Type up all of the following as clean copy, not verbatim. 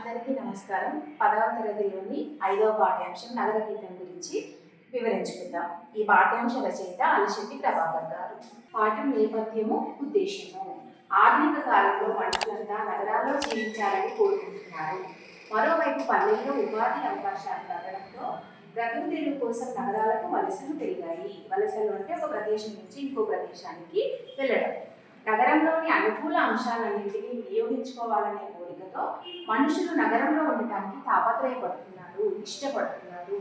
అందరికీ నమస్కారం. 10వ తరగతిలోని 5వ పాఠ్యాంశం నగర గీతం గురించి వివరించుకుందాం. ఈ పాఠ్యాంశ రచయిత అలిశెట్టి ప్రభాకర్ గారు. పాఠం నేపథ్యము, ఉద్దేశము. ఆధునిక కాలంలో మనుషులంతా నగరాల్లో జీవించాలని కోరుకుంటున్నారు. మరోవైపు పల్లెల్లో ఉపాధి అవకాశాలు తగ్గడంతో బ్రతుకు తెరువు కోసం నగరాలకు వలసలు పెరిగాయి. వలసలు అంటే ఒక ప్రదేశం నుంచి ఇంకో ప్రదేశానికి వెళ్ళడం. నగరంలోని అనుకూల అంశాలన్నింటినీ వినియోగించుకోవాలనే కోరికతో మనుషులు నగరంలో ఉండటానికి తాపత్రయపడుతున్నారు, ఇష్టపడుతున్నారు.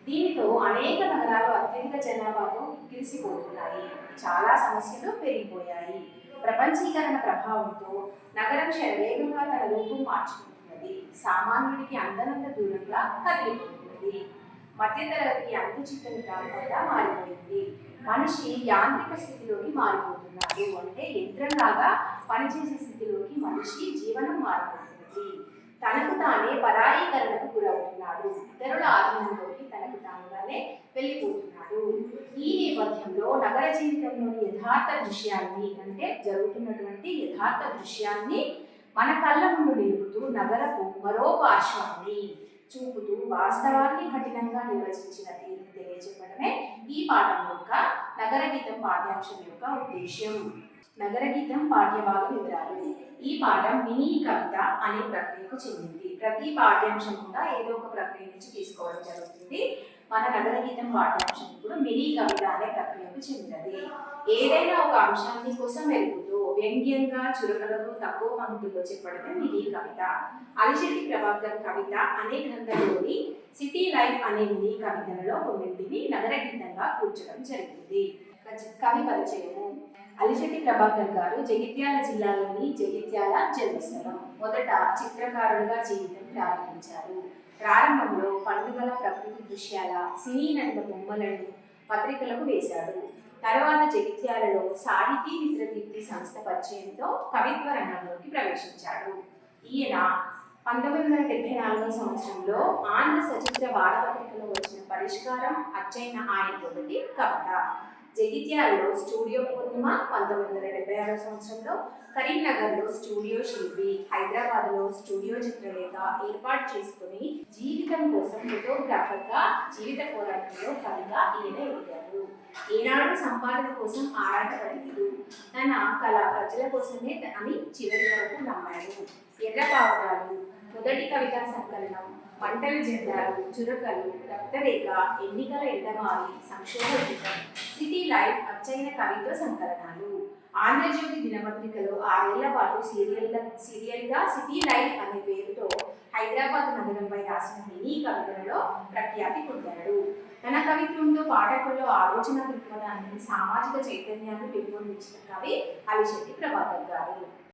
దీనితో అనేక నగరాలు అత్యధిక జనాభాతో కిరిసిపోతున్నాయి. చాలా సమస్యలు పెరిగిపోయాయి. ప్రపంచీకరణ ప్రభావంతో నగరం శరవేగంగా తన రూపం మార్చుకుంటున్నది. సామాన్యుడికి అందనంత దూరంగా కదిలిపోతున్నది. మధ్యతరగతికి అంతు చిక్కని ప్రాంతంగా మారిపోయింది. మనిషి యాంత్రిక స్థితిలోకి మారిపోతున్నాడు. అంటే యంత్రంలాగా పనిచేసే స్థితిలోకి మనిషి జీవనం మారిపోతున్నది. తనకు తానే పరాయీకరణకు గురవుతున్నాడు. ఇతరుల ఆధీనంలోకి తనకు తానుగానే వెళ్ళిపోతున్నాడు. ఈ నేపథ్యంలో నగర జీవితంలోని యథార్థ దృశ్యాన్ని, అంటే జరుగుతున్నటువంటి యథార్థ దృశ్యాన్ని మన కళ్ళ ముందు నిలుపుతూ నగరపు మరో పార్శ్వాన్ని చూపుతూ వాస్తవాన్ని కఠినంగా నిర్వచించిన తీరుని తెలియజెప్పడమే ఈ పాఠం యొక్క నగర గీతం పాఠ్యాంశం యొక్క ఉద్దేశ్యం. నగర గీతం పాఠ్యభాగ వివరాలు. ఈ పాఠం మినీ కవిత అనే ప్రక్రియకు చెందింది. ప్రతి పాఠ్యాంశం కూడా ఏదో ఒక ప్రక్రియ నుంచి తీసుకోవడం జరుగుతుంది. మన నగర గీతం పాఠ్యాంశం ఇప్పుడు మినీ కవిత అనే ప్రక్రియకు చెందినది. ఏదైనా ఒక అంశాన్ని కోసం వెలుగుతూ వ్యంగ్యంగా, చురకలతో, తక్కువ పంక్తుల్లో చెప్పడమే మినీ కవిత. అలిశెట్టి ప్రభాకర్ కవిత అనే గ్రంథంలోని సిటీ లైఫ్ అనే మినీ కవితలలో కొన్నింటిని నగర గీతంగా కూర్చడం జరిగింది. కవి పరిచయము. అలిశెట్టి ప్రభాకర్ గారు జగిత్యాల జిల్లాలోని జగిత్యాల జన్మస్థలం. మొదట చిత్రకారుడిగా జీవితం ప్రారంభించారు. ప్రారంభంలో పండుగల, ప్రకృతి దృశ్యాల, సినీ నటుల బొమ్మలను పత్రికలకు వేశాడు. తర్వాత జగిత్యాలలో సాహితీ మిత్రకీర్తి సంస్థ పరిచయంతో కవిత్వ రంగంలోకి ప్రవేశించాడు. ఈయన 1974 సంవత్సరంలో ఆంధ్ర సచిత్ర వారపత్రికలో వచ్చిన పరిష్కారం అచ్చైన ఆయన మొదటి కవిత. జగిత్యాలలో స్టూడియో పూర్ణిమ 1976 సంవత్సరంలో, కరీంనగర్లో స్టూడియో శిల్పి, హైదరాబాద్లో స్టూడియో చిత్రలేఖ ఏర్పాటు చేసుకుని జీవితం కోసం ఫోటోగ్రాఫర్గా జీవిత పోరాటంలో కవిగా ఈయన ఎదిగారు. ఈనాడు సంపాదన కోసం ఆరాటపడలేదు. తన కళ ప్రజల కోసమే అని చివరి వరకు నమ్మాడు. ఎర్రపావురాలు, మొదటి కవితా సంకలనం, పంటల జెండాలు, చురకలు, రక్తరేఖ, ఎన్నికల ఎండమాలి, సంక్షోభం, సిటీ లైఫ్ అచ్చైన కవిత్వ సంకలనాలు. ఆంధ్రజ్యోతి దినపత్రికలో 6 ఏళ్ల పాటు సీరియల్గా సిటీ లైఫ్ అనే పేరుతో హైదరాబాద్ నగరంపై రాసిన మినీ కవితలలో ప్రఖ్యాతి పొందాడు. తన కవిత్వంతో పాఠకుల్లో ఆలోచన దృక్పథాన్ని, సామాజిక చైతన్యాన్ని పెంపొందించిన కవి అలిశెట్టి ప్రభాకర్ గారు.